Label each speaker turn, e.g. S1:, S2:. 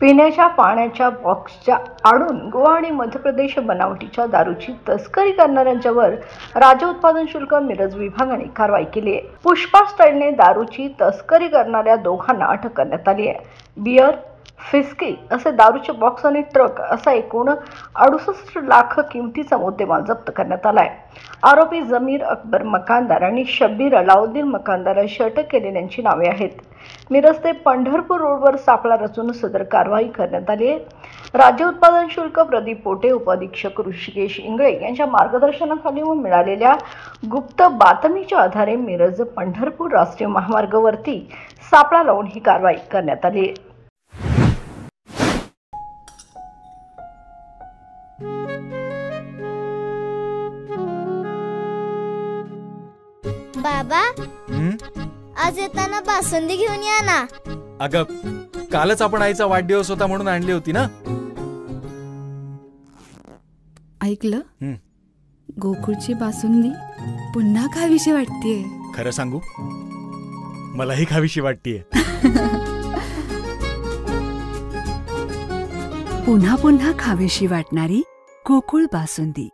S1: पिण्याच्या पाण्याच्या बॉक्सच्या आडून गोवा आणि मध्य प्रदेश बनावटीच्या दारूची तस्करी करणाऱ्यांच्यावर राज्य उत्पादन शुल्क मिरज विभागाने कारवाई केली आहे। पुष्पा स्टाईलने दारूची तस्करी करणाऱ्या दोघांना अटक करण्यात आली आहे। बियर, फिस्की असे दारूचे बॉक्स आणि ट्रक असा एकूण 68 लाख किमतीचा मुद्देमाल जप्त करण्यात आला आहे। आरोपी जमीर अकबर मकानदार आणि शब्बीर अलाउद्दीन मकानदार अशी अटक केलेल्यांची नावे आहेत। मिरज ते पंढरपूर रोडवर सापळा रचून सदर कारवाई करण्यात आली आहे। राज्य उत्पादन शुल्क प्रदीप पोटे, उपअधीक्षक ऋषिकेश इंगळे यांच्या मार्गदर्शनाखाली व मिळालेल्या गुप्त बातमीच्या आधारे मिरज पंढरपूर राष्ट्रीय महामार्गावरती सापळा लावून ही कारवाई करण्यात आली आहे।
S2: बाबा, आज येताना बासुंदी घेऊन या ना।
S3: अगं, कालच आपण आईचा वाढदिवस होता म्हणून आणली होती ना।
S4: ऐकलं, गोकुळची बासुंदी पुन्हा खावीशी वाटतेय।
S3: खरं सांगू, मलाही खावीशी वाटतेय।
S4: पुन्हा पुन्हा खावीशी वाटणारी गोकुळ बासुंदी।